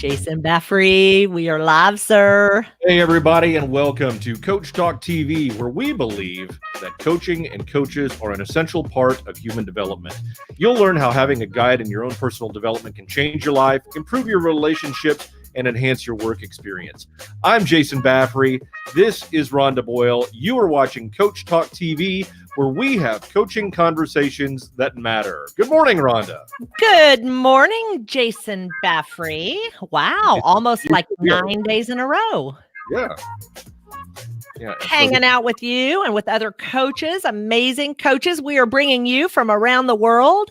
Jason Baffrey, we are live, sir. Hey, everybody, and welcome to Coach Talk TV, where we believe that coaching and coaches are an essential part of human development. You'll learn how having a guide in your own personal development can change your life, improve your relationships, and enhance your work experience. I'm Jason Baffrey. This is Rhonda Boyle. You are watching Coach Talk TV, where we have coaching conversations that matter. Good morning, Rhonda. Good morning, Jason Baffrey. Wow, almost like 9 days in a row. Yeah. Hanging out with you and with other coaches, amazing coaches. We are bringing you from around the world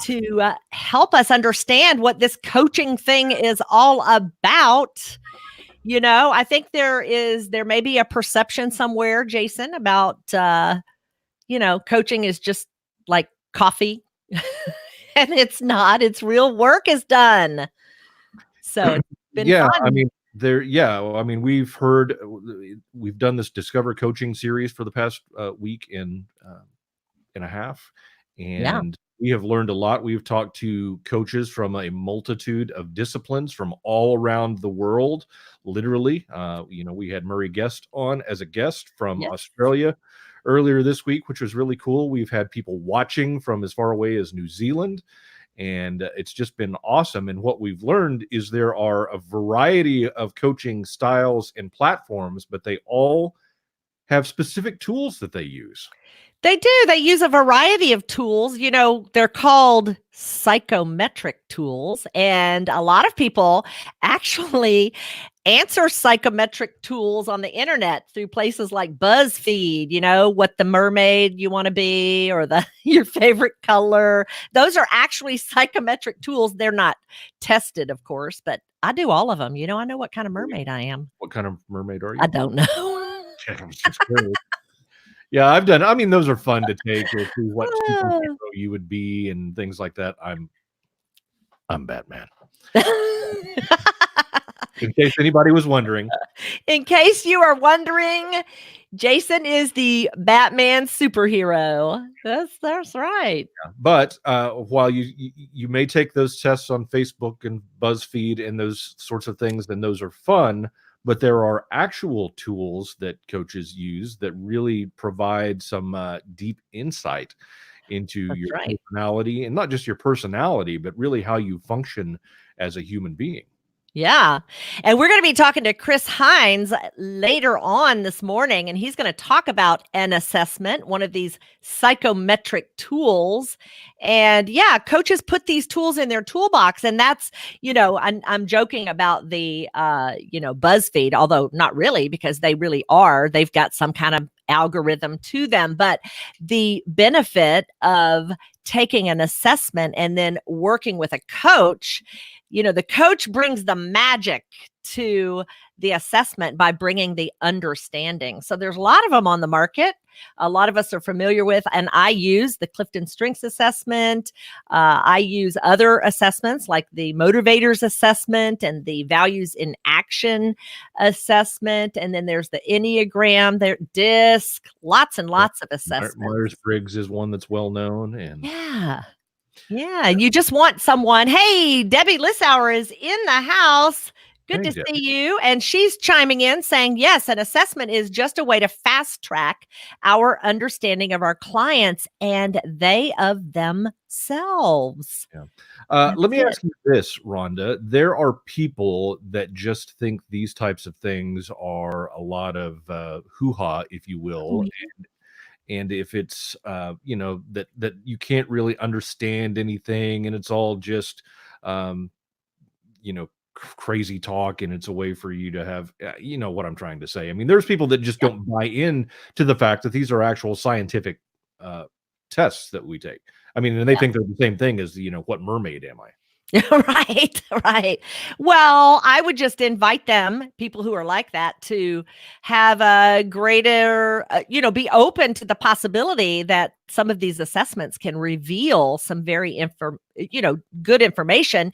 to help us understand what this coaching thing is all about. You know, I think there may be a perception somewhere, Jason, about, coaching is just like coffee. And it's not. It's real work is done. So it's been fun. We've done this Discover Coaching series for the past week and a half, and we have learned a lot. We've talked to coaches from a multitude of disciplines from all around the world. Literally, we had Murray Guest on as a guest from Australia earlier this week, which was really cool. We've had people watching from as far away as New Zealand, and it's just been awesome. And what we've learned is there are a variety of coaching styles and platforms, but they all have specific tools that they use. They do. They use a variety of tools. You know, they're called psychometric tools. And a lot of people actually answer psychometric tools on the internet through places like BuzzFeed, what the mermaid you want to be or your favorite color. Those are actually psychometric tools. They're not tested, of course, but I do all of them. I know what kind of mermaid I am. What kind of mermaid are you? I don't know. Yeah, I've done. I mean, those are fun to take or see what superhero you would be and things like that. I'm Batman. In case anybody was wondering. In case you are wondering, Jason is the Batman superhero. That's right. Yeah. But while you may take those tests on Facebook and BuzzFeed and those sorts of things, then those are fun. But there are actual tools that coaches use that really provide some deep insight into your personality, and not just your personality, but really how you function as a human being. Yeah. And we're going to be talking to Chris Heinz later on this morning, and he's going to talk about an assessment, one of these psychometric tools. And coaches put these tools in their toolbox. And that's, I'm joking about the, BuzzFeed, although not really, because they really are. They've got some kind of algorithm to them. But the benefit of taking an assessment and then working with a coach, the coach brings the magic to the assessment by bringing the understanding. So there's a lot of them on the market. A lot of us are familiar with, and I use the Clifton Strengths Assessment. I use other assessments like the Motivators Assessment and the Values in Action Assessment. And then there's the Enneagram, there DISC, lots and lots of assessments. Myers-Briggs is one that's well known. And yeah. You just want someone, hey, Debbie Lissauer is in the house. Good to see you. And she's chiming in saying, yes, an assessment is just a way to fast track our understanding of our clients and they of themselves. Yeah. Let me ask you this, Rhonda. There are people that just think these types of things are a lot of hoo-ha, if you will. And if it's, that you can't really understand anything and it's all just, crazy talk, and it's a way for you to have, what I'm trying to say. I mean, there's people that just don't buy in to the fact that these are actual scientific tests that we take. I mean, and they think they're the same thing as, what mermaid am I? Right. Well, I would just invite them, people who are like that, to have a greater, be open to the possibility that some of these assessments can reveal some very good information.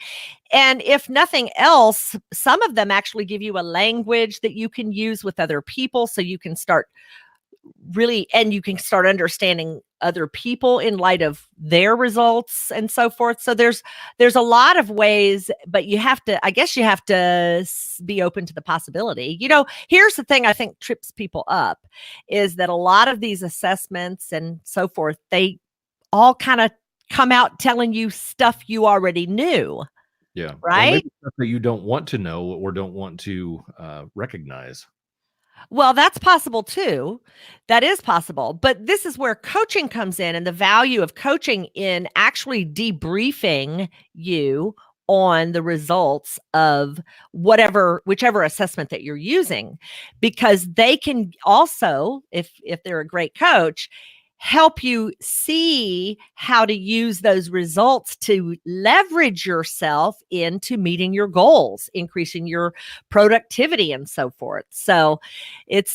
And if nothing else, some of them actually give you a language that you can use with other people, so you can start really, and you can start understanding other people in light of their results and so forth. So there's a lot of ways, but I guess you have to be open to the possibility. Here's the thing I think trips people up is that a lot of these assessments and so forth, they all kind of come out telling you stuff you already knew. Yeah. Or Right? maybe stuff that you don't want to know or don't want to recognize. Well, that's possible too. That is possible. But this is where coaching comes in and the value of coaching in actually debriefing you on the results of whichever assessment that you're using, because they can also, if they're a great coach, help you see how to use those results to leverage yourself into meeting your goals, increasing your productivity and so forth. So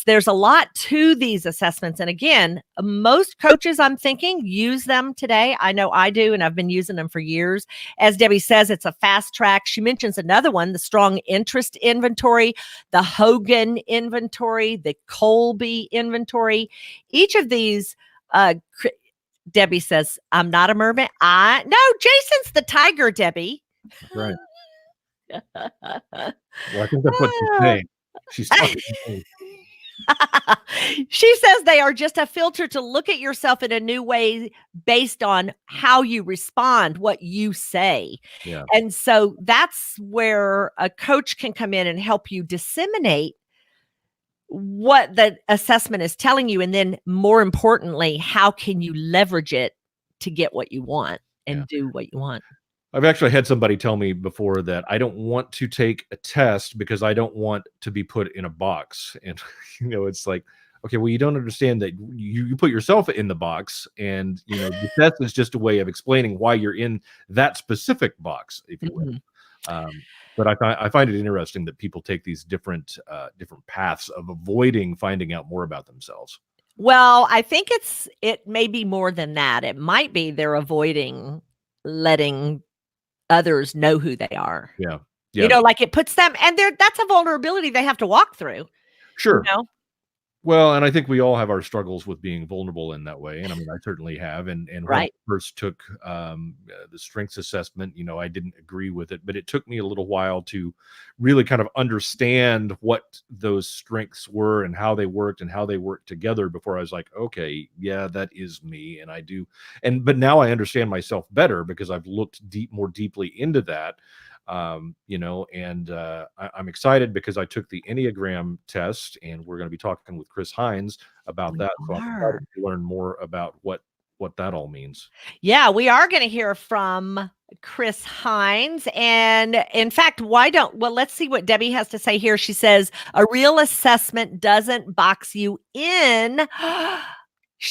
there's a lot to these assessments. And again, most coaches, I'm thinking, use them today. I know I do, and I've been using them for years. As Debbie says, it's a fast track. She mentions another one, the strong interest inventory, the Hogan inventory, the Colby inventory. Each of these, Debbie says, I'm not a mermaid. No, Jason's the tiger, Debbie. That's right. Well, I think that's what she's saying. She's talking to me. She says they are just a filter to look at yourself in a new way based on how you respond, what you say. Yeah. And so that's where a coach can come in and help you disseminate what the assessment is telling you. And then more importantly, how can you leverage it to get what you want and do what you want? I've actually had somebody tell me before that I don't want to take a test because I don't want to be put in a box. And, it's like, okay, well, you don't understand that you put yourself in the box, and, the test is just a way of explaining why you're in that specific box, if you will. But I find it interesting that people take these different paths of avoiding finding out more about themselves. Well, I think it may be more than that. It might be they're avoiding letting others know who they are. Yeah. Like it puts them, and that's a vulnerability they have to walk through. Sure. Well, and I think we all have our struggles with being vulnerable in that way. And I mean, I certainly have. And when I Right. first took the strengths assessment, I didn't agree with it, but it took me a little while to really kind of understand what those strengths were and how they worked together before I was like, okay, yeah, that is me. And I do. But now I understand myself better because I've looked more deeply into that. I'm excited because I took the Enneagram test, and we're going to be talking with Chris Heinz about that. So I'm excited to learn more about what that all means. Yeah, we are going to hear from Chris Heinz. And in fact, let's see what Debbie has to say here. She says, a real assessment doesn't box you in.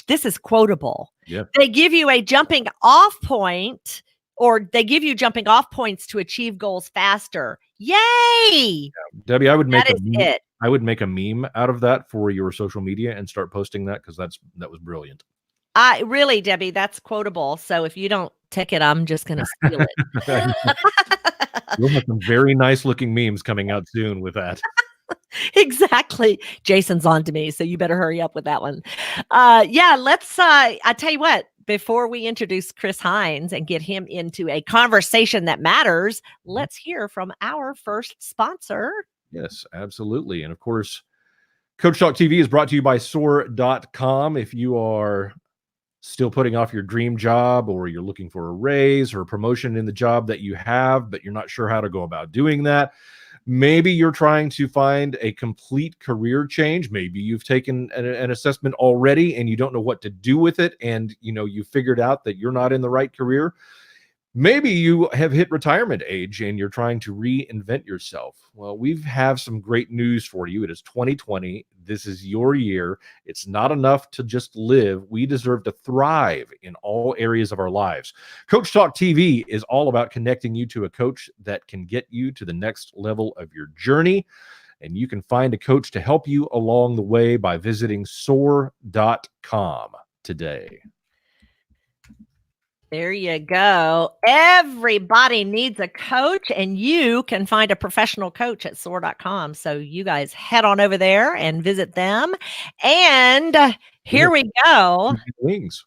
This is quotable. Yeah. They give you a jumping off point, or they give you jumping off points to achieve goals faster. Yay! Yeah. Debbie, I would make it. I would make a meme out of that for your social media and start posting that, because that was brilliant. Really, Debbie, that's quotable. So if you don't take it, I'm just going to steal it. You'll have some very nice looking memes coming out soon with that. Exactly. Jason's on to me, so you better hurry up with that one. Let's, I tell you what, before we introduce Chris Heinz and get him into a conversation that matters, let's hear from our first sponsor. Yes, absolutely. And of course, Coach Talk TV is brought to you by soar.com. If you are still putting off your dream job, or you're looking for a raise or a promotion in the job that you have, but you're not sure how to go about doing that, maybe you're trying to find a complete career change. Maybe you've taken an assessment already and you don't know what to do with it, and you figured out that you're not in the right career. Maybe you have hit retirement age and you're trying to reinvent yourself. Well, we have some great news for you. It is 2020. This is your year. It's not enough to just live. We deserve to thrive in all areas of our lives. Coach Talk TV is all about connecting you to a coach that can get you to the next level of your journey. And you can find a coach to help you along the way by visiting soar.com today. There you go. Everybody needs a coach, and you can find a professional coach at soar.com. So you guys head on over there and visit them. And here we go. Wings.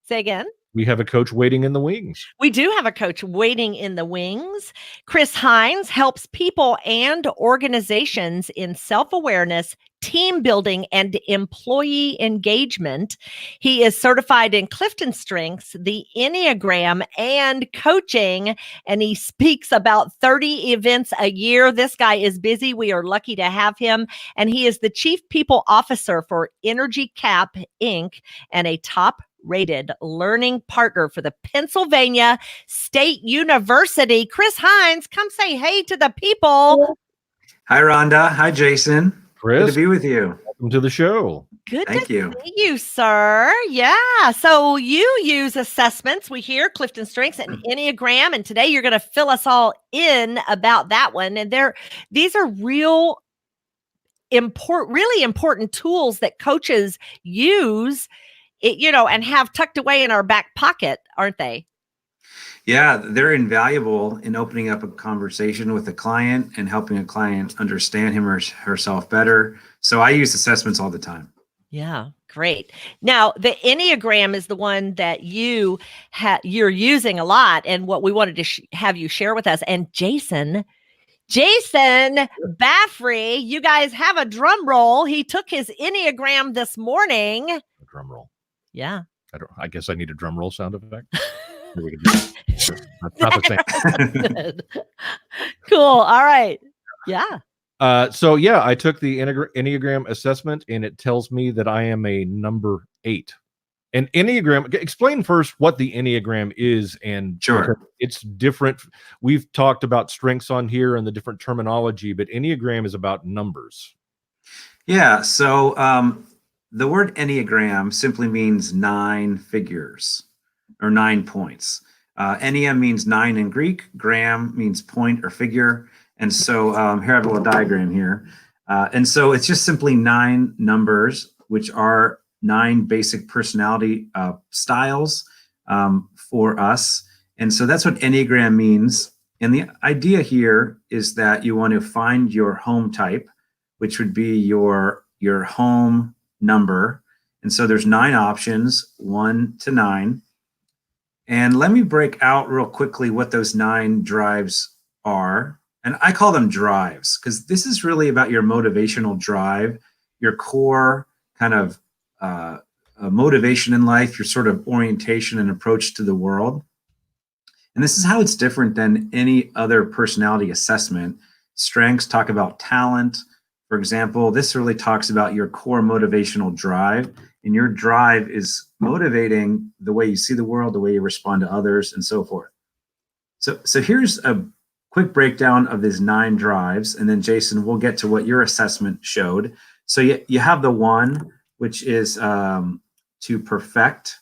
Say again. We have a coach waiting in the wings. We do have a coach waiting in the wings. Chris Heinz helps people and organizations in self-awareness, team building, and employee engagement. He is certified in Clifton Strengths, the Enneagram, and coaching, and he speaks about 30 events a year. This guy is busy. We are lucky to have him, and he is the Chief People Officer for Energy Cap, Inc., and a top-rated learning partner for the Pennsylvania State University. Chris Heinz, come say hey to the people. Hi, Rhonda. Hi, Jason. Chris, good to be with you. Welcome to the show. Good Thank to you. see you, sir. Yeah. So you use assessments. We hear Clifton Strengths and Enneagram, and today you're going to fill us all in about that one. And these are really important tools that coaches use, and have tucked away in our back pocket, aren't they? Yeah, they're invaluable in opening up a conversation with a client and helping a client understand him or herself better. So I use assessments all the time. Yeah, great. Now, the Enneagram is the one that you're using a lot, and what we wanted to have you share with us. And Jason Baffrey, you guys have a drum roll. He took his Enneagram this morning. A drum roll. Yeah. I guess I need a drum roll sound effect. Here we go. That's not the same. Cool. All right. Yeah. So I took the Enneagram assessment, and it tells me that I am a number 8. And Enneagram, explain first what the Enneagram is, and Sure, it's different. We've talked about strengths on here and the different terminology, but Enneagram is about numbers. Yeah. So the word Enneagram simply means 9 figures or 9 points. Ennea means 9 in Greek. Gram means point or figure. And so here I have a little diagram here. And so it's just simply 9 numbers, which are 9 basic personality styles for us. And so that's what Enneagram means. And the idea here is that you want to find your home type, which would be your home number. And so there's 9 options, 1 to 9. And let me break out real quickly what those 9 drives are. And I call them drives because this is really about your motivational drive, your core kind of motivation in life, your sort of orientation and approach to the world. And this is how it's different than any other personality assessment. Strengths talk about talent. For example, this really talks about your core motivational drive, and your drive is motivating the way you see the world, the way you respond to others, and so forth. So here's a quick breakdown of these 9 drives, and then Jason, we'll get to what your assessment showed. So you have the 1, which is to perfect.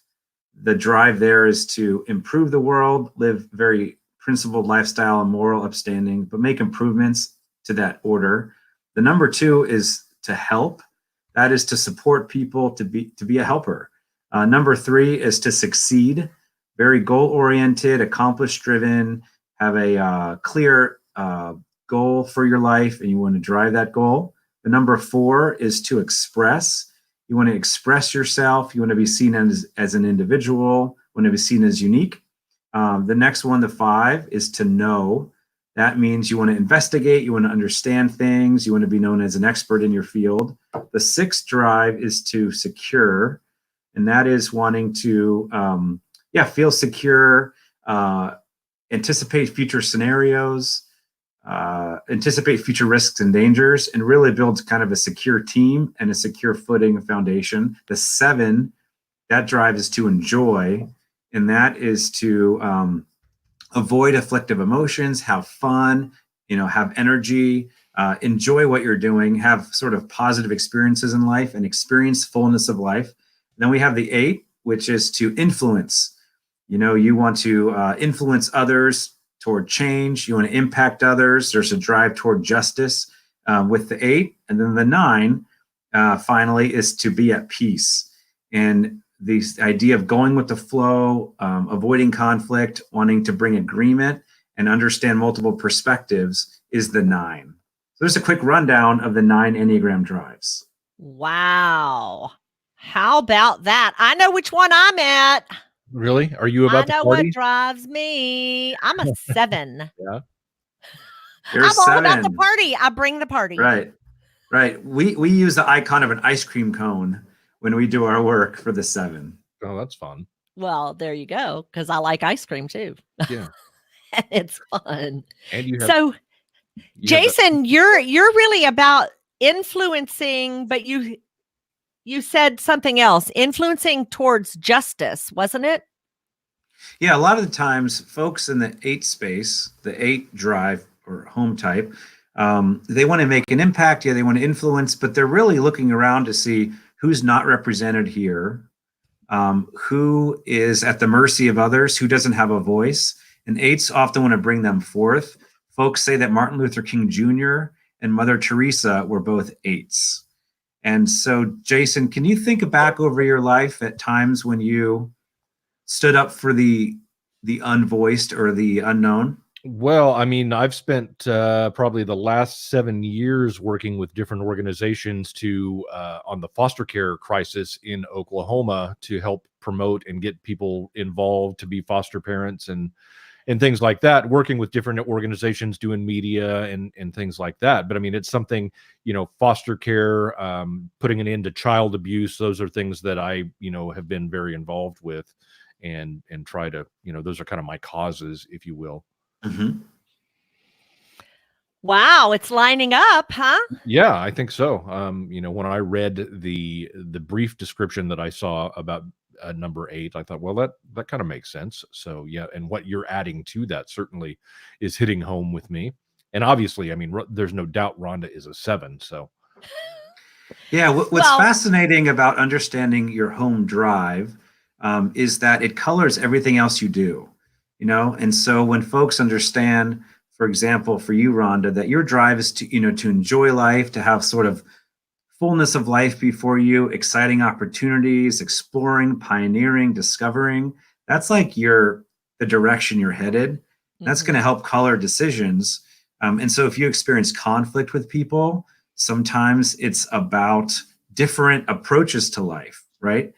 The drive there is to improve the world, live very principled lifestyle and moral upstanding, but make improvements to that order. The number 2 is to help. That is to support people, to be a helper. Number 3 is to succeed, very goal-oriented, accomplish-driven, have a clear goal for your life, and you want to drive that goal. The number 4 is to express. You want to express yourself. You want to be seen as an individual, want to be seen as unique. The next one, the 5, is to know. That means you want to investigate, you want to understand things, you want to be known as an expert in your field. The 6th drive is to secure, and that is wanting to feel secure, anticipate future scenarios, anticipate future risks and dangers, and really build kind of a secure team and a secure footing and foundation. The 7, that drive is to enjoy, and that is to avoid afflictive emotions, have fun, have energy, enjoy what you're doing, have sort of positive experiences in life and experience fullness of life. Then we have the 8, which is to influence. You want to influence others toward change. You want to impact others. There's a drive toward justice with the 8. And then the 9, finally, is to be at peace. And this idea of going with the flow, avoiding conflict, wanting to bring agreement and understand multiple perspectives is the 9. So there's a quick rundown of the 9 Enneagram drives. Wow. How about that? I know which one I'm at. Really? Are you about I know the party? what drives me. I'm a 7. Yeah. You're I'm all 7. about the party. I bring the party. Right. We use the icon of an ice cream cone when we do our work for the 7. Oh, that's fun. Well, there you go, because I like ice cream too. Yeah. It's fun. And you have So, Jason, you're really about influencing, but you said something else, influencing towards justice, wasn't it? Yeah, a lot of the times folks in the 8 space, the 8 drive or home type, they want to make an impact. Yeah, they want to influence, but they're really looking around to see who's not represented here, who is at the mercy of others, who doesn't have a voice. And 8s often want to bring them forth. Folks say that Martin Luther King Jr. and Mother Teresa were both 8s. And so, Jason, can you think back over your life at times when you stood up for the unvoiced or the unknown? Well, I mean, I've spent probably the last 7 years working with different organizations to on the foster care crisis in Oklahoma to help promote and get people involved to be foster parents and things like that, working with different organizations, doing media and things like that. But I mean, it's something, foster care, putting an end to child abuse. Those are things that I, have been very involved with and try to, those are kind of my causes, if you will. Mm-hmm. Wow, it's lining up, huh? Yeah, I think so. When I read the brief description that I saw about number 8, I thought, well, that kind of makes sense. So yeah, and what you're adding to that certainly is hitting home with me. And obviously, I mean, there's no doubt Rhonda is a 7. So yeah, what's fascinating about understanding your home drive is that it colors everything else you do. And so when folks understand, for example, for you, Rhonda, that your drive is to enjoy life, to have sort of fullness of life before you, exciting opportunities, exploring, pioneering, discovering. That's like the direction you're headed. That's going to help color decisions. And so if you experience conflict with people, sometimes it's about different approaches to life, right?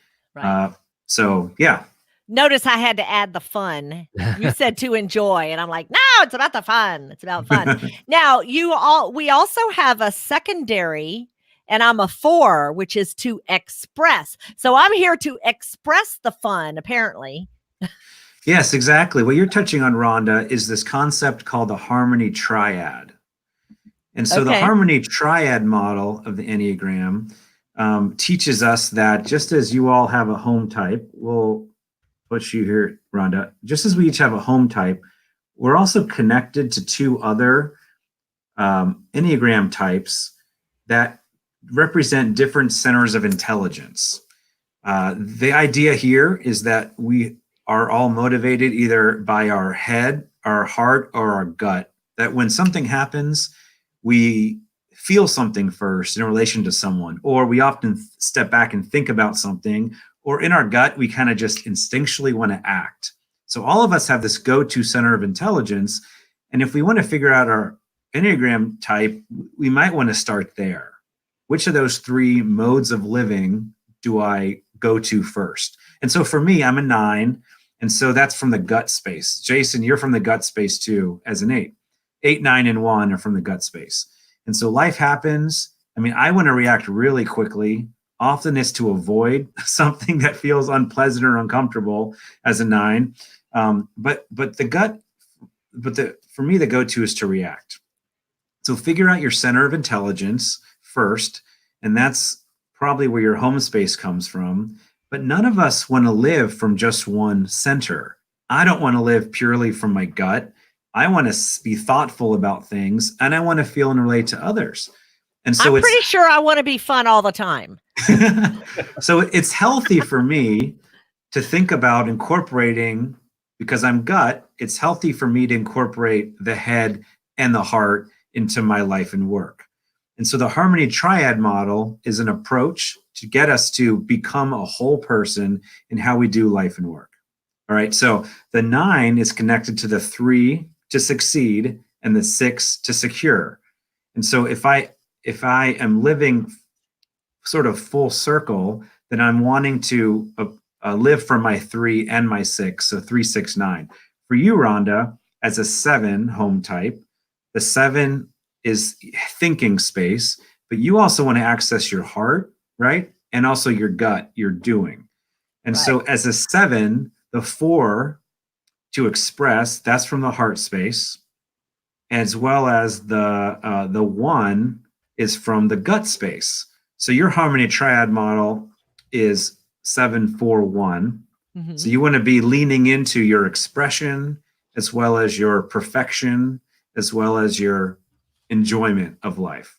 So, yeah. Notice I had to add the fun. You said to enjoy, and I'm like, no, it's about the fun. It's about fun. Now, we also have a secondary, and I'm a 4, which is to express. So I'm here to express the fun, apparently. Yes, exactly. What you're touching on, Rhonda, is this concept called the harmony triad. And so the harmony triad model of the Enneagram teaches us that just as you all have a home type, we'll put you here, Rhonda, just as we each have a home type, we're also connected to 2 other Enneagram types that represent different centers of intelligence. The idea here is that we are all motivated either by our head, our heart, or our gut, that when something happens, we feel something first in relation to someone, or we often step back and think about something, or in our gut, we kind of just instinctually want to act. So all of us have this go-to center of intelligence. And if we want to figure out our Enneagram type, we might want to start there. Which of those 3 modes of living do I go to first? And so for me, I'm a 9. And so that's from the gut space. Jason, you're from the gut space too, as an 8. 8, 9, and 1 are from the gut space. And so life happens. I mean, I want to react really quickly. Often it's to avoid something that feels unpleasant or uncomfortable as a 9. But for me, the go-to is to react. So figure out your center of intelligence first, and that's probably where your home space comes from. But none of us want to live from just one center. I don't want to live purely from my gut. I want to be thoughtful about things, and I want to feel and relate to others. And so I'm pretty sure I want to be fun all the time. So it's healthy for me to think about incorporating, because I'm gut, it's healthy for me to incorporate the head and the heart into my life and work. And so the harmony triad model is an approach to get us to become a whole person in how we do life and work. All right. So the 9 is connected to the 3 to succeed and the 6 to secure. And so if I am living sort of full circle, then I'm wanting to live for my 3 and my 6. So 3, 6, 9. For you, Rhonda, as a 7 home type, the 7 is thinking space, but you also want to access your heart, right? And also your gut, your doing. And so as a 7, the 4 to express, that's from the heart space, as well as the 1 is from the gut space. So your harmony triad model is 7, 4, 1. Mm-hmm. So you want to be leaning into your expression, as well as your perfection, as well as your enjoyment of life.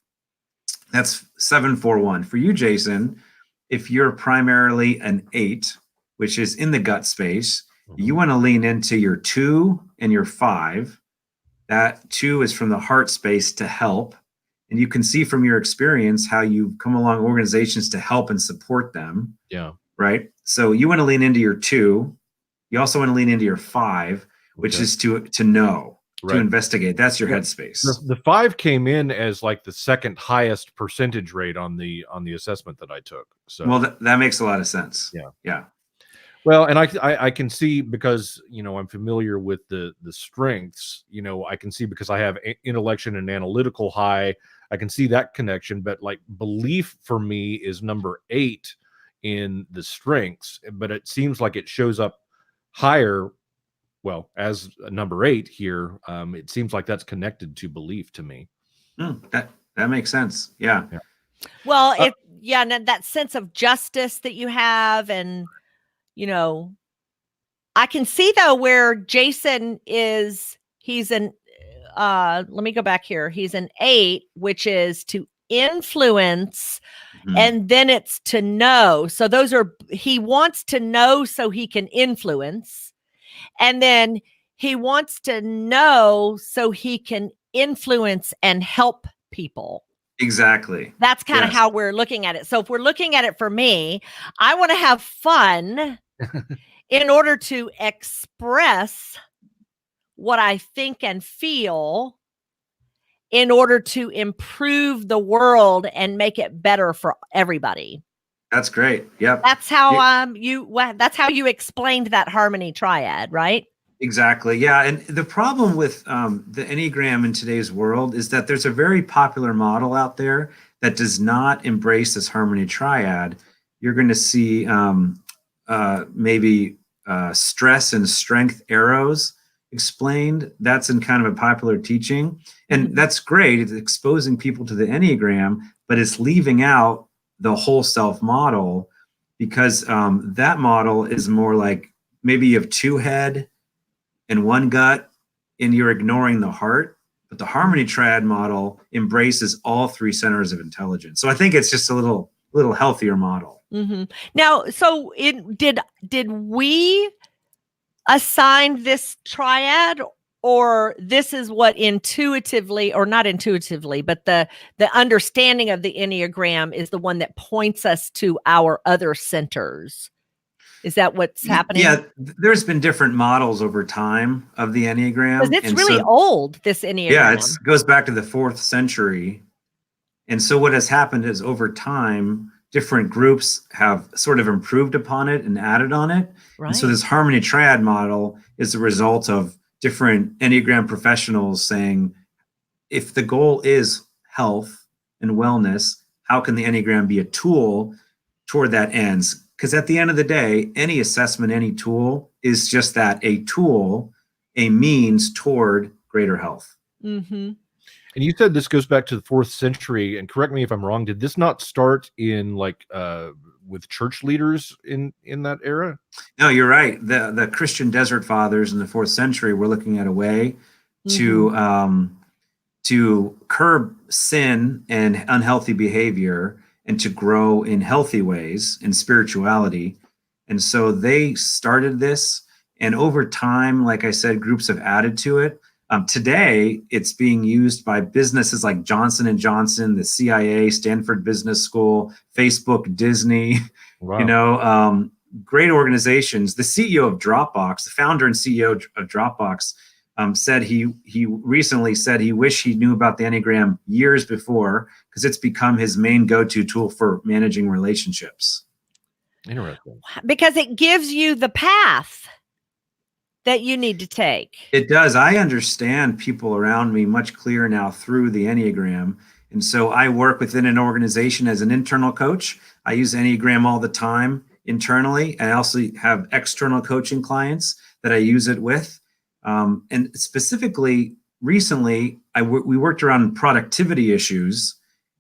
That's 7, 4, 1. For you, Jason, if you're primarily an 8, which is in the gut space, you want to lean into your 2 and your 5. That 2 is from the heart space to help. And you can see from your experience how you've come along organizations to help and support them. Yeah. Right. So you want to lean into your 2. You also want to lean into your 5, which is to know, to investigate. That's your headspace. The 5 came in as like the second highest percentage rate on the assessment that I took. So well, that makes a lot of sense. Yeah. Yeah. Well, and I can see, because, I'm familiar with the strengths, I can see, because I have intellection and analytical high, I can see that connection. But like belief for me is number 8 in the strengths, but it seems like it shows up higher. Well, as number 8 here, it seems like that's connected to belief to me. That makes sense. Yeah. Well, and that sense of justice that you have, and I can see though where Jason he's an let me go back here. He's an 8, which is to influence, and then it's to know. So he wants to know so he can influence. And then he wants to know so he can influence and help people. Exactly. That's kind of how we're looking at it. So if we're looking at it for me, I want to have fun in order to express what I think and feel, in order to improve the world and make it better for everybody. That's great. Yep. That's how that's how you explained that harmony triad, right? Exactly. Yeah. And the problem with the Enneagram in today's world is that there's a very popular model out there that does not embrace this harmony triad. You're going to see maybe stress and strength arrows explained. That's in kind of a popular teaching. And that's great. It's exposing people to the Enneagram, but it's leaving out the whole self model, because that model is more like maybe you have 2 head and 1 gut, and you're ignoring the heart. But the harmony triad model embraces all 3 centers of intelligence. So I think it's just a little healthier model. Mm-hmm. Now, so did we assign this triad, or this is what intuitively, or not intuitively, but the understanding of the Enneagram is the one that points us to our other centers? Is that what's happening? Yeah, there's been different models over time of the Enneagram. Because it's really old, this Enneagram. Yeah, it goes back to the 4th century. And so what has happened is, over time, different groups have sort of improved upon it and added on it. Right. And so this harmony triad model is the result of different Enneagram professionals saying, if the goal is health and wellness, how can the Enneagram be a tool toward that ends? Because at the end of the day, any assessment, any tool is just that, a tool, a means toward greater health. Mm-hmm. And you said this goes back to the 4th century, and correct me if I'm wrong. Did this not start in with church leaders in that era? No, you're right. The Christian desert fathers in the 4th century were looking at a way to curb sin and unhealthy behavior, and to grow in healthy ways in spirituality. And so they started this. And over time, like I said, groups have added to it. Today, it's being used by businesses like Johnson & Johnson, the CIA, Stanford Business School, Facebook, Disney, Wow. Great organizations. The CEO of Dropbox, the founder and CEO of Dropbox, said he recently said he wished he knew about the Enneagram years before, because it's become his main go-to tool for managing relationships. Interesting. Because it gives you the path that you need to take. It does. I understand people around me much clearer now through the Enneagram. And so I work within an organization as an internal coach. I use Enneagram all the time internally. I also have external coaching clients that I use it with. And specifically, recently, we worked around productivity issues,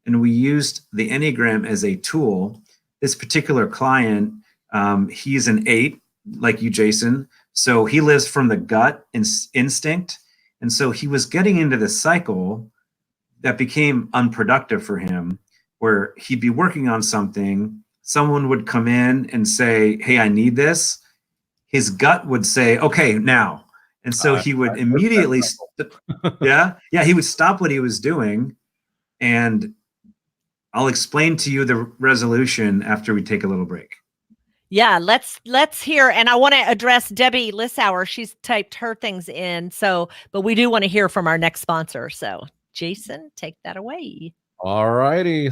and we used the Enneagram as a tool. This particular client, he's an 8, like you, Jason. So he lives from the gut instinct. And so he was getting into this cycle that became unproductive for him, where he'd be working on something, someone would come in and say, hey, I need this. His gut would say, okay, now. And so he would immediately, he would stop what he was doing. And I'll explain to you the resolution after we take a little break. Yeah, let's hear. And I want to address Debbie Lissauer. She's typed her things in. But we do want to hear from our next sponsor. So Jason, take that away. All righty.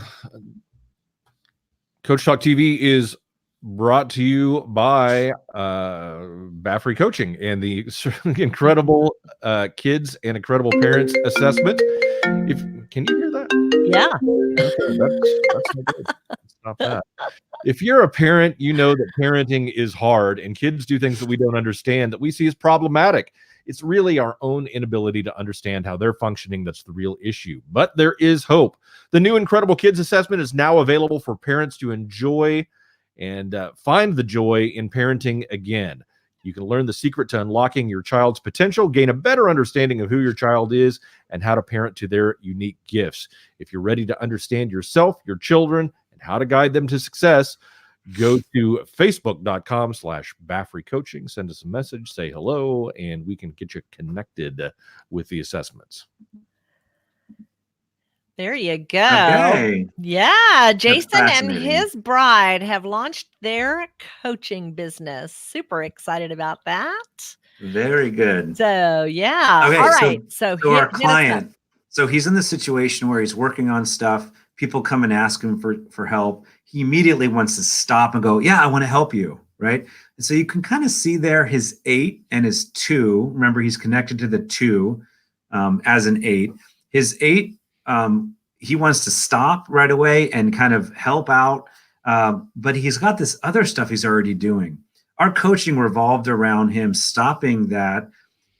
Coach Talk TV is brought to you by Baffrey Coaching and the incredible kids and incredible parents assessment. Can you hear that? Yeah. Okay, that's no good. Stop that. If you're a parent, you know that parenting is hard and kids do things that we don't understand, that we see as problematic. It's really our own inability to understand how they're functioning that's the real issue. But there is hope. The new Incredible Kids Assessment is now available for parents to enjoy and find the joy in parenting again. You can learn the secret to unlocking your child's potential, gain a better understanding of who your child is, and how to parent to their unique gifts. If you're ready to understand yourself, your children, and how to guide them to success, go to facebook.com/Baffrey Coaching. Send us a message, say hello, and we can get you connected with the assessments. There you go. Okay. Yeah, Jason and his bride have launched their coaching business. Super excited about that. Very good. So, yeah. Okay, all right. So our client, so he's in the situation where he's working on stuff. People come and ask him for help. He immediately wants to stop and go, yeah, I want to help you, right? And so you can kind of see there his 8 and his 2. Remember, he's connected to the 2 as an 8. His 8, he wants to stop right away and kind of help out, but he's got this other stuff he's already doing. Our coaching revolved around him stopping that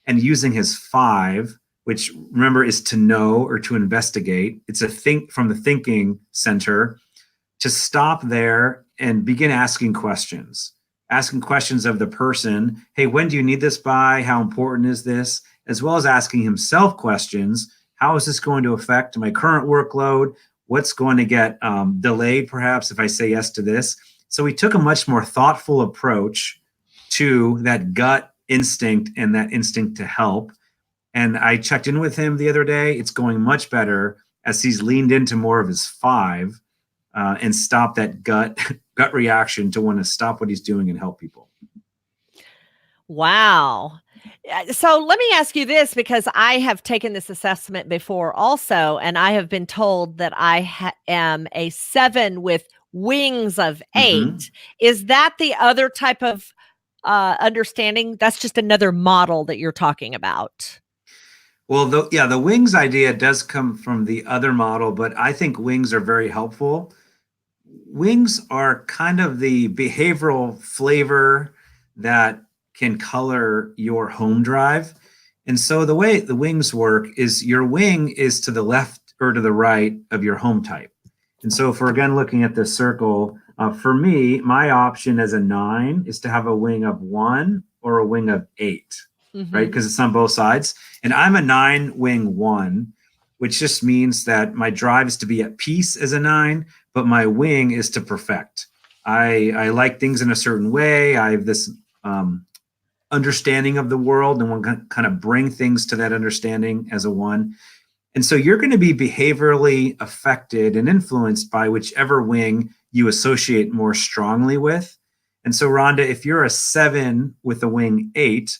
and using his 5, which remember is to know or to investigate. It's a think from the thinking center, to stop there and begin asking questions of the person. Hey, when do you need this by? How important is this? As well as asking himself questions. How is this going to affect my current workload? What's going to get delayed, perhaps, if I say yes to this? So we took a much more thoughtful approach to that gut instinct and that instinct to help. And I checked in with him the other day. It's going much better as he's leaned into more of his 5 and stopped that gut reaction to want to stop what he's doing and help people. Wow. So let me ask you this, because I have taken this assessment before also, and I have been told that I am a 7 with wings of 8. Mm-hmm. Is that the other type of understanding? That's just another model that you're talking about. Well, the wings idea does come from the other model, but I think wings are very helpful. Wings are kind of the behavioral flavor that can color your home drive. And so the way the wings work is your wing is to the left or to the right of your home type. And so if we're again looking at this circle, for me, my option as a 9 is to have a wing of 1 or a wing of 8, mm-hmm. right? Because it's on both sides. And I'm a 9 wing 1, which just means that my drive is to be at peace as a 9, but my wing is to perfect. I like things in a certain way. I have this understanding of the world and want to kind of bring things to that understanding as a 1. And so you're going to be behaviorally affected and influenced by whichever wing you associate more strongly with. And so, Rhonda, if you're a 7 with a wing 8,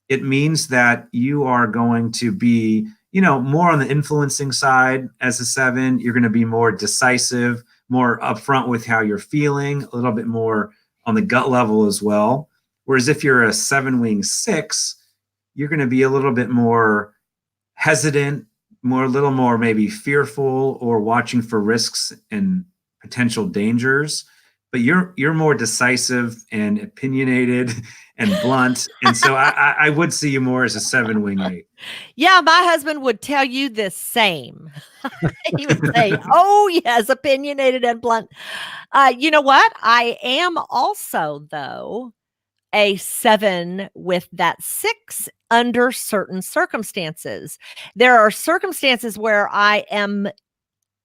it means that you are going to be, more on the influencing side as a 7. You're going to be more decisive, more upfront with how you're feeling, a little bit more on the gut level as well. Whereas if you're a 7 wing 6, you're going to be a little bit more hesitant, a little more maybe fearful or watching for risks and potential dangers. But you're more decisive and opinionated and blunt. And so I would see you more as a 7 wing 8. Yeah, my husband would tell you the same. He would say, oh, yes, opinionated and blunt. You know what? I am also, though, a 7 with that 6 under certain circumstances. There are circumstances where I am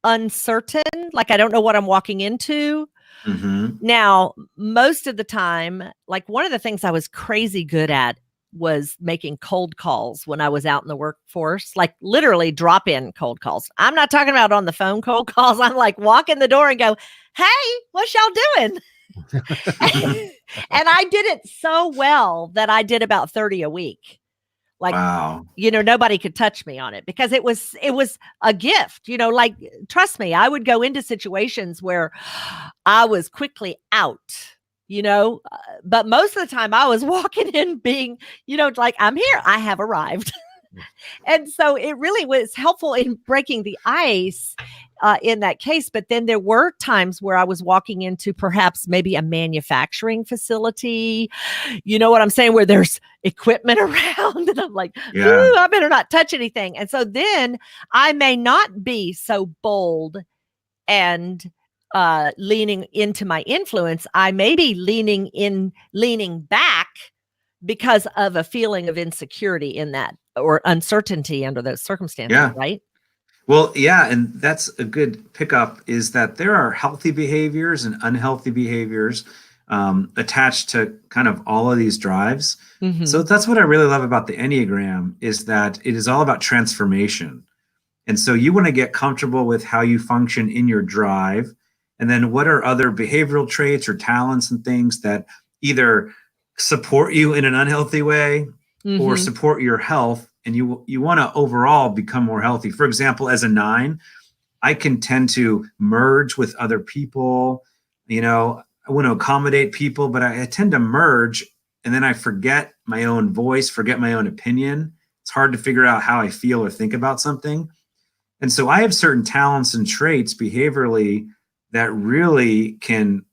uncertain, like I don't know what I'm walking into. Mm-hmm. Now, most of the time, like one of the things I was crazy good at was making cold calls when I was out in the workforce, like literally drop in cold calls. I'm not talking about on the phone cold calls. I'm like walk in the door and go, hey, what y'all doing? And I did it so well that I did about 30 a week. Like, wow. Nobody could touch me on it because it was a gift, like, trust me, I would go into situations where I was quickly out, but most of the time I was walking in being, like, I'm here, I have arrived. And so it really was helpful in breaking the ice in that case. But then there were times where I was walking into perhaps maybe a manufacturing facility, you know what I'm saying, where there's equipment around and I'm like, ooh, I better not touch anything. And so then I may not be so bold and leaning into my influence. I may be leaning back because of a feeling of insecurity in that or uncertainty under those circumstances, right? Well, yeah, and that's a good pickup is that there are healthy behaviors and unhealthy behaviors attached to kind of all of these drives. Mm-hmm. So that's what I really love about the Enneagram is that it is all about transformation. And so you want to get comfortable with how you function in your drive. And then what are other behavioral traits or talents and things that either support you in an unhealthy way or support your health, and you want to overall become more healthy. For example, as a 9, I can tend to merge with other people. I want to accommodate people, but I tend to merge, and then I forget my own voice, forget my own opinion. It's hard to figure out how I feel or think about something. And so I have certain talents and traits behaviorally that really can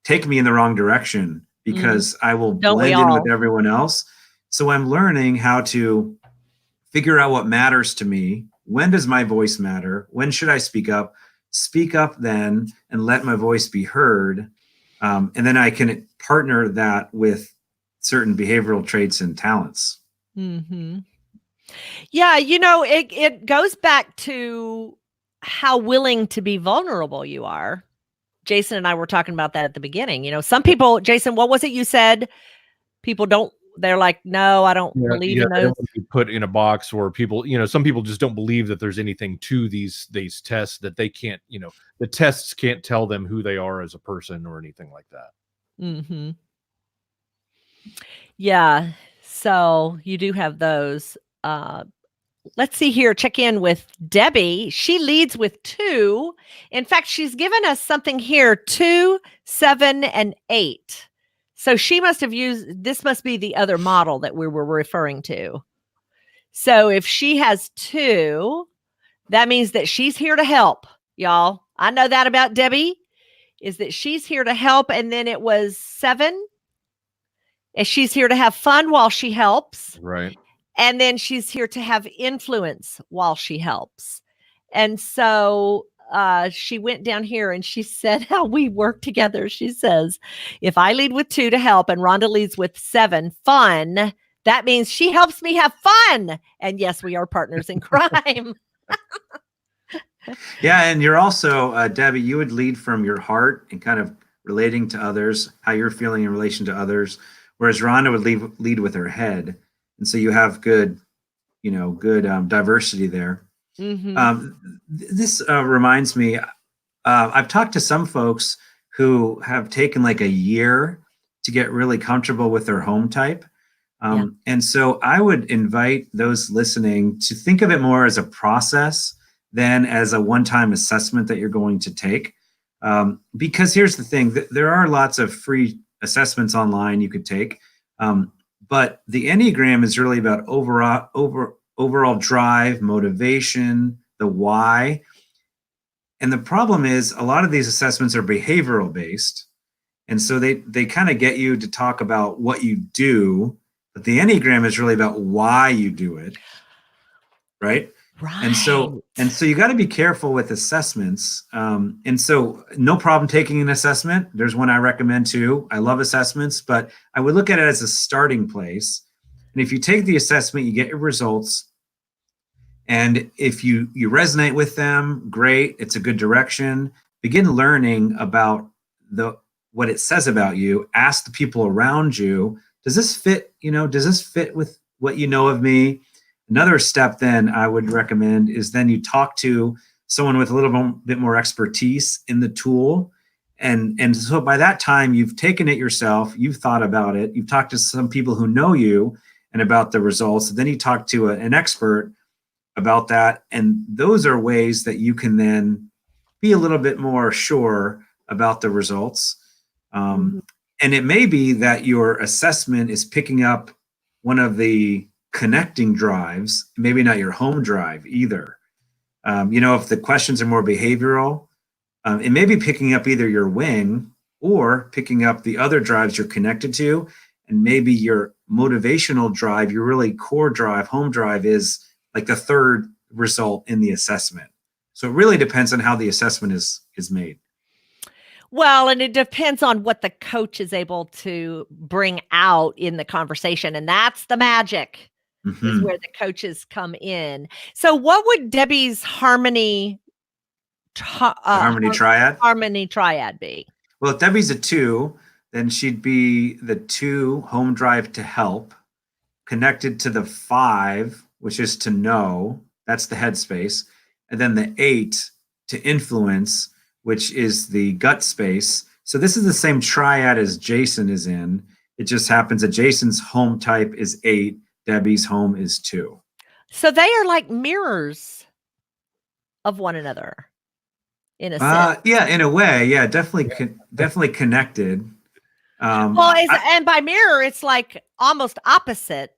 take me in the wrong direction because I will blend in with everyone else. So I'm learning how to figure out what matters to me. When does my voice matter? When should I speak up? Speak up then and let my voice be heard. And then I can partner that with certain behavioral traits and talents. Mm-hmm. Yeah, it goes back to how willing to be vulnerable you are. Jason and I were talking about that at the beginning. Some people, Jason, what was it you said? People they're like, no, I don't believe in those. They don't want to be put in a box, or people, some people just don't believe that there's anything to these tests that they can't, the tests can't tell them who they are as a person or anything like that. Mm-hmm. Yeah. So you do have those. Let's see here. Check in with Debbie. She leads with 2. In fact, she's given us something here, 2, 7, and 8. So she must have this must be the other model that we were referring to. So if she has 2, that means that she's here to help, y'all. I know that about Debbie, is that she's here to help. And then it was 7. And she's here to have fun while she helps. Right. And then she's here to have influence while she helps. And so she went down here and she said how we work together. She says, if I lead with 2 to help and Rhonda leads with 7, fun, that means she helps me have fun. And yes, we are partners in crime. Yeah. And you're also, Debbie, you would lead from your heart and kind of relating to others, how you're feeling in relation to others. whereas Rhonda would lead with her head. And so you have good diversity there. This reminds me, I've talked to some folks who have taken like a year to get really comfortable with their home type. And so I would invite those listening to think of it more as a process than as a one-time assessment that you're going to take. Because here's the thing, there are lots of free assessments online you could take. But the Enneagram is really about overall drive, motivation, the why. And the problem is a lot of these assessments are behavioral based. And so they kind of get you to talk about what you do, but the Enneagram is really about why you do it. Right. Right. And so you got to be careful with assessments. And so no problem taking an assessment. There's one I recommend too. I love assessments, but I would look at it as a starting place. And if you take the assessment, you get your results. And if you resonate with them, great. It's a good direction. Begin learning about what it says about you. Ask the people around you, does this fit with what you know of me? Another step then I would recommend is then you talk to someone with a little bit more expertise in the tool. And so by that time, you've taken it yourself, you've thought about it, you've talked to some people who know you and about the results. Then you talk to an expert about that. And those are ways that you can then be a little bit more sure about the results. And it may be that your assessment is picking up one of the connecting drives, maybe not your home drive either. If the questions are more behavioral, it may be picking up either your wing or picking up the other drives you're connected to. And maybe your motivational drive, your really core drive, home drive, is like the third result in the assessment. So it really depends on how the assessment is made. Well, and it depends on what the coach is able to bring out in the conversation. And that's the magic, is where the coaches come in. So what would Debbie's harmony triad? Harmony triad be? Well, if Debbie's a 2, then she'd be the 2 home drive to help, connected to the 5, which is to know, that's the headspace, and then the 8 to influence, which is the gut space. So this is the same triad as Jason is in. It just happens that Jason's home type is 8, Debbie's home is 2. So they are like mirrors of one another, in a sense. Yeah, in a way, yeah, definitely connected. And by mirror, it's like almost opposite.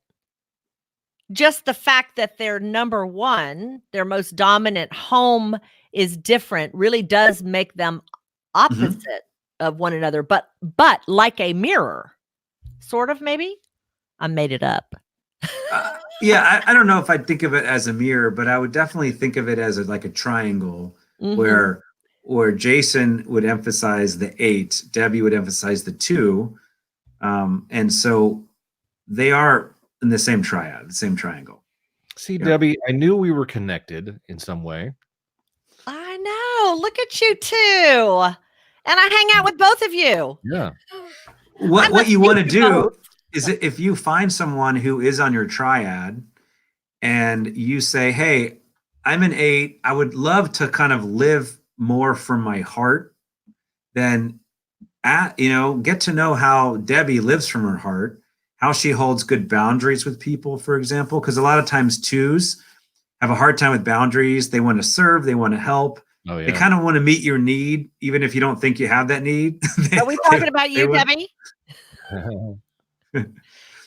Just the fact that their number 1, their most dominant home is different, really does make them opposite of one another. But like a mirror, sort of, maybe. I made it up. I don't know if I'd think of it as a mirror, but I would definitely think of it as like a triangle where Jason would emphasize the 8, Debbie would emphasize the 2. And so they are in the same triad, the same triangle. See, Debbie, I knew we were connected in some way. I know. Look at you two. And I hang out with both of you. Yeah. What you want to do is, if you find someone who is on your triad and you say, hey, I'm an 8, I would love to kind of live more from my heart, then get to know how Debbie lives from her heart, how she holds good boundaries with people, for example, because a lot of times 2s have a hard time with boundaries. They want to serve, they want to help. Oh, yeah. They kind of want to meet your need, even if you don't think you have that need. Are we talking about you, Debbie?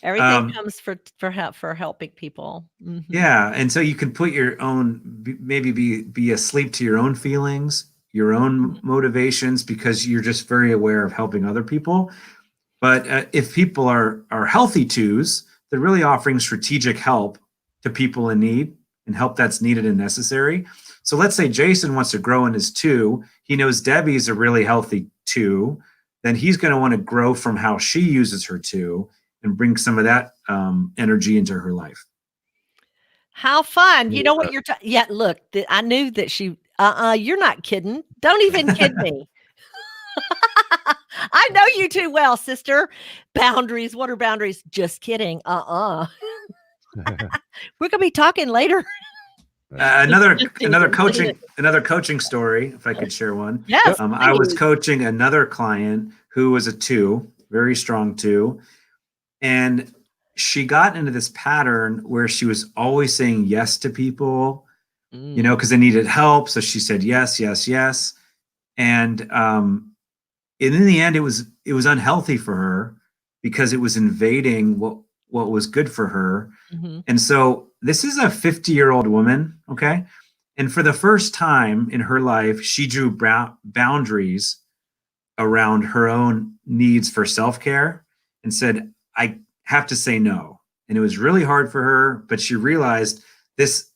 Everything comes for helping people. Yeah, and so you can put your own, maybe be asleep to your own feelings, your own motivations, because you're just very aware of helping other people. But if people are healthy 2s, they're really offering strategic help to people in need and help that's needed and necessary. So let's say Jason wants to grow in his 2. He knows Debbie's a really healthy 2. Then he's going to want to grow from how she uses her 2 and bring some of that energy into her life. How fun. You know what you're look, I knew that she, you're not kidding. Don't even kid me. I know you too well, sister. Boundaries. What are boundaries? Just kidding. We're going to be talking later. Another coaching story, if I could share one. Yes. I was coaching another client who was a 2, very strong 2, and she got into this pattern where she was always saying yes to people, because they needed help. So she said yes, yes, yes, and in the end, it was unhealthy for her because it was invading what was good for her. Mm-hmm. And so this is a 50-year-old woman, okay? And for the first time in her life, she drew boundaries around her own needs for self-care and said, I have to say no. And it was really hard for her, but she realized this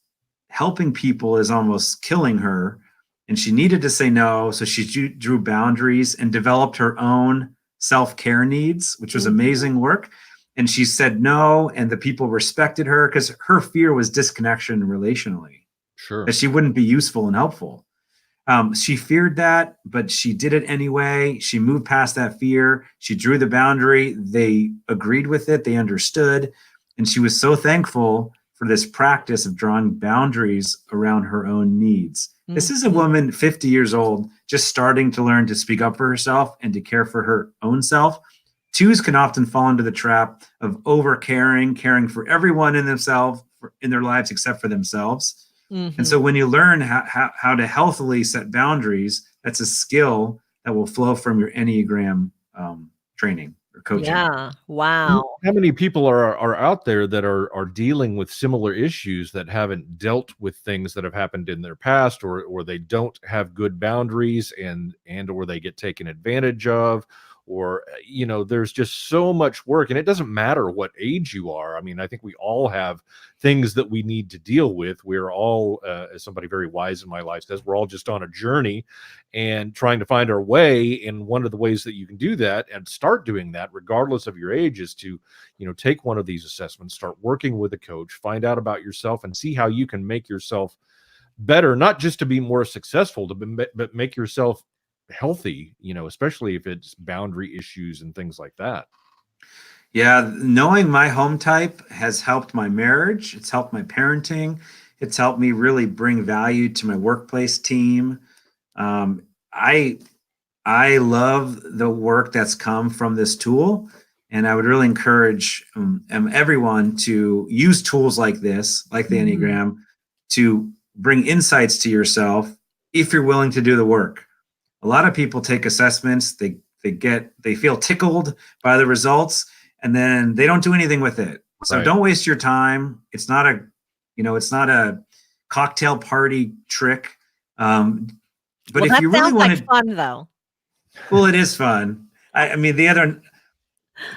helping people is almost killing her. And she needed to say no. So she drew boundaries and developed her own self-care needs, which was amazing work. And she said no, and the people respected her because her fear was disconnection relationally. Sure. That she wouldn't be useful and helpful. She feared that, but she did it anyway. She moved past that fear. She drew the boundary. They agreed with it. They understood. And she was so thankful for this practice of drawing boundaries around her own needs. Mm-hmm. This is a woman 50 years old, just starting to learn to speak up for herself and to care for her own self. 2s can often fall into the trap of over caring for everyone in themselves, in their lives, except for themselves. Mm-hmm. And so when you learn how to healthily set boundaries, that's a skill that will flow from your Enneagram training or coaching. Yeah. Wow. How many people are out there that are dealing with similar issues that haven't dealt with things that have happened in their past, or they don't have good boundaries and or they get taken advantage of, or, there's just so much work, and it doesn't matter what age you are. I mean, I think we all have things that we need to deal with. We're all, as somebody very wise in my life says, we're all just on a journey and trying to find our way. And one of the ways that you can do that and start doing that, regardless of your age, is to, take one of these assessments, start working with a coach, find out about yourself, and see how you can make yourself better, not just to be more successful, but make yourself healthy, especially if it's boundary issues and things like that. Yeah, knowing my home type has helped my marriage. It's helped my parenting. It's helped me really bring value to my workplace team. I love the work that's come from this tool, and I would really encourage everyone to use tools like this, like the Enneagram, to bring insights to yourself if you're willing to do the work. A lot of people take assessments, they feel tickled by the results, and then they don't do anything with it. So Don't waste your time. It's not a cocktail party trick. But if you really want to, fun though. Well, it is fun. I mean, a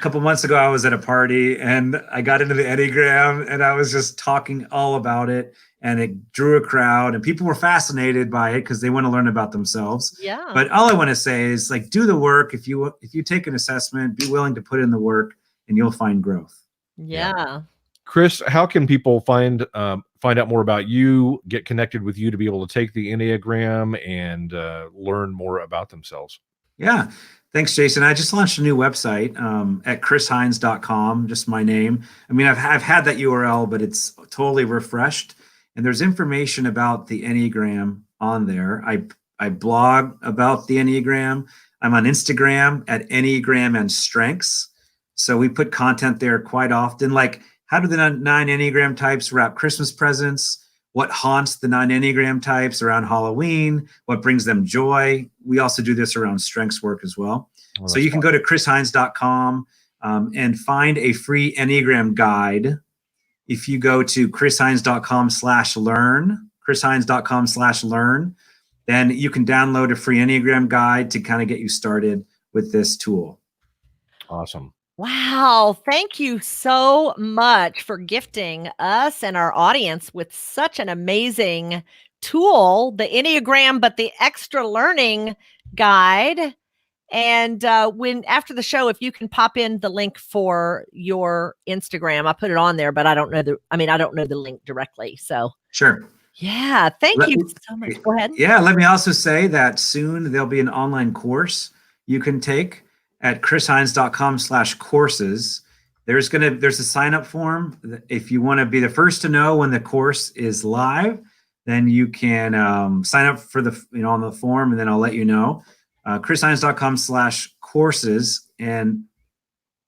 couple months ago, I was at a party and I got into the Enneagram and I was just talking all about it. And it drew a crowd, and people were fascinated by it because they want to learn about themselves. Yeah. But all I want to say is, do the work. If you take an assessment, be willing to put in the work, and you'll find growth. Yeah. Chris, how can people find out more about you, get connected with you to be able to take the Enneagram and learn more about themselves? Yeah. Thanks, Jason. I just launched a new website at chrisheinz.com, just my name. I mean, I've had that URL, but it's totally refreshed. And there's information about the Enneagram on there. I blog about the Enneagram. I'm on Instagram at Enneagram and Strengths. So we put content there quite often, like how do the 9 Enneagram types wrap Christmas presents? What haunts the 9 Enneagram types around Halloween? What brings them joy? We also do this around strengths work as well. So you can go to chrisheinz.com and find a free Enneagram guide. If you go to chrisheinz.com/learn, then you can download a free Enneagram guide to kind of get you started with this tool. Awesome. Wow. Thank you so much for gifting us and our audience with such an amazing tool, the Enneagram, but the extra learning guide. And after the show, if you can pop in the link for your Instagram, I put it on there, but I don't know the link directly. So sure. Yeah. Thank you so much. Go ahead. Yeah. Let me also say that soon there'll be an online course you can take. at chrisheinz.com/courses. There's a sign up form. If you want to be the first to know when the course is live, then you can sign up for on the form, and then I'll let you know. chrisheinz.com/courses, and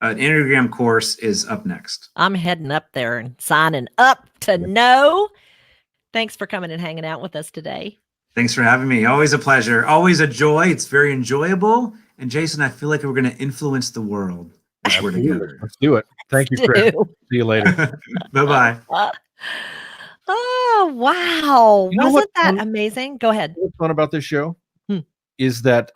an Enneagram course is up next. I'm heading up there and signing up to know. Thanks for coming and hanging out with us today. Thanks for having me. Always a pleasure. Always a joy. It's very enjoyable. And Jason, I feel like we're going to influence the world as we're together. Let's do it. Thank you, Chris. See you later. Bye-bye. Oh, wow. You know Wasn't what's that fun? amazing? Go ahead. What's fun about this show is that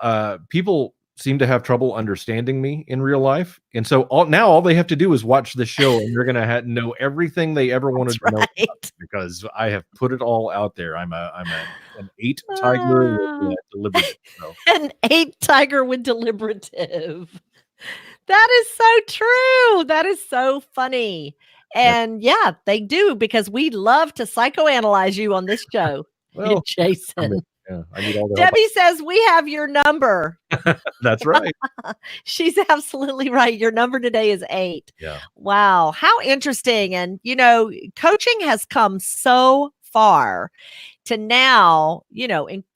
people seem to have trouble understanding me in real life. And so all they have to do is watch the show, and they're going to know everything they ever wanted to know about it, because I have put it all out there. I'm an 8 tiger with deliberative. So. An 8 tiger with deliberative. That is so true. That is so funny. And yeah, they do, because we love to psychoanalyze you on this show. Well, Jason. I need all the Debbie says we have your number. That's right. She's absolutely right. Your number today is 8. Yeah. Wow. How interesting. And, coaching has come so far to now,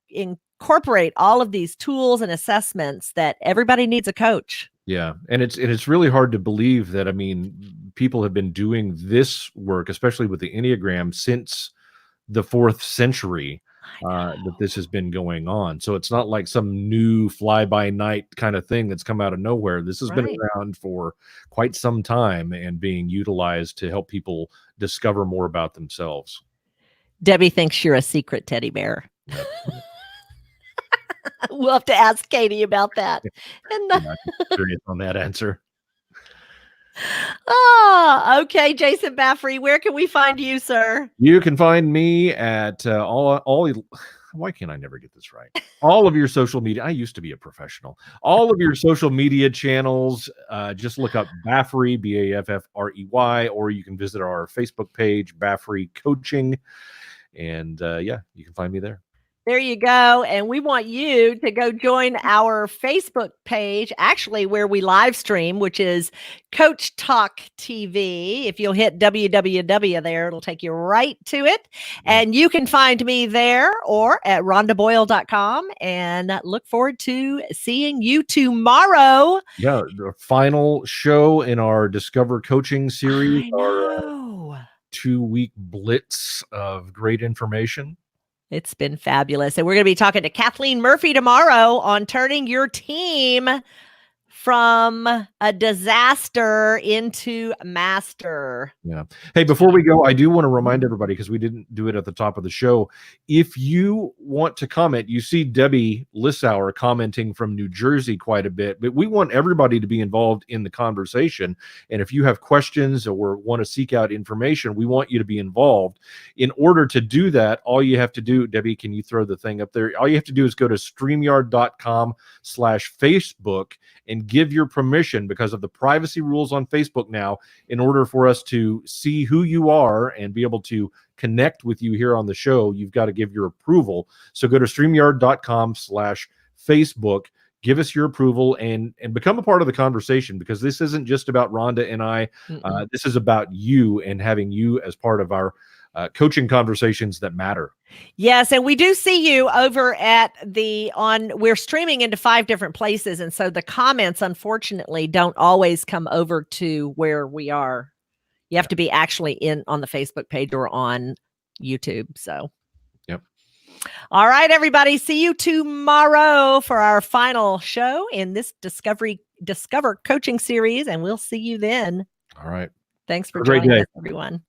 incorporate all of these tools and assessments that everybody needs a coach. Yeah. And it's really hard to believe that, people have been doing this work, especially with the Enneagram, since the 4th century. That this has been going on. So it's not like some new fly-by-night kind of thing that's come out of nowhere. This has been around for quite some time and being utilized to help people discover more about themselves. Debbie thinks you're a secret teddy bear. We'll have to ask Katie about that. And I'm curious on that answer. Okay, Jason Baffrey, where can we find you, sir? You can find me at why can't I never get this right? All of your social media. I used to be a professional. All of your social media channels. Just look up Baffrey, Baffrey, or you can visit our Facebook page, Baffrey Coaching, and you can find me there. There you go. And we want you to go join our Facebook page, actually, where we live stream, which is Coach Talk TV. If you'll hit www there, it'll take you right to it. And you can find me there or at rhondaboyle.com, and look forward to seeing you tomorrow. Yeah, the final show in our Discover Coaching series, our 2-week blitz of great information. It's been fabulous. And we're going to be talking to Kathleen Murphy tomorrow on turning your team from a disaster into master. Yeah. Hey, before we go, I do want to remind everybody, because we didn't do it at the top of the show. If you want to comment, you see Debbie Lissauer commenting from New Jersey quite a bit, but we want everybody to be involved in the conversation. And if you have questions or want to seek out information, we want you to be involved. In order to do that, all you have to do, Debbie, can you throw the thing up there? All you have to do is go to StreamYard.com/Facebook and give your permission, because of the privacy rules on Facebook now. In order for us to see who you are and be able to connect with you here on the show, you've got to give your approval. So go to StreamYard.com/Facebook, give us your approval, and become a part of the conversation, because this isn't just about Rhonda and I. This is about you and having you as part of our coaching conversations that matter. Yes, and we do see you over at we're streaming into 5 different places, and so the comments, unfortunately, don't always come over to where we are. You have to be actually on the Facebook page or on YouTube. So, yep. All right, everybody. See you tomorrow for our final show in this Discover Coaching series, and we'll see you then. All right. Thanks for joining us, everyone.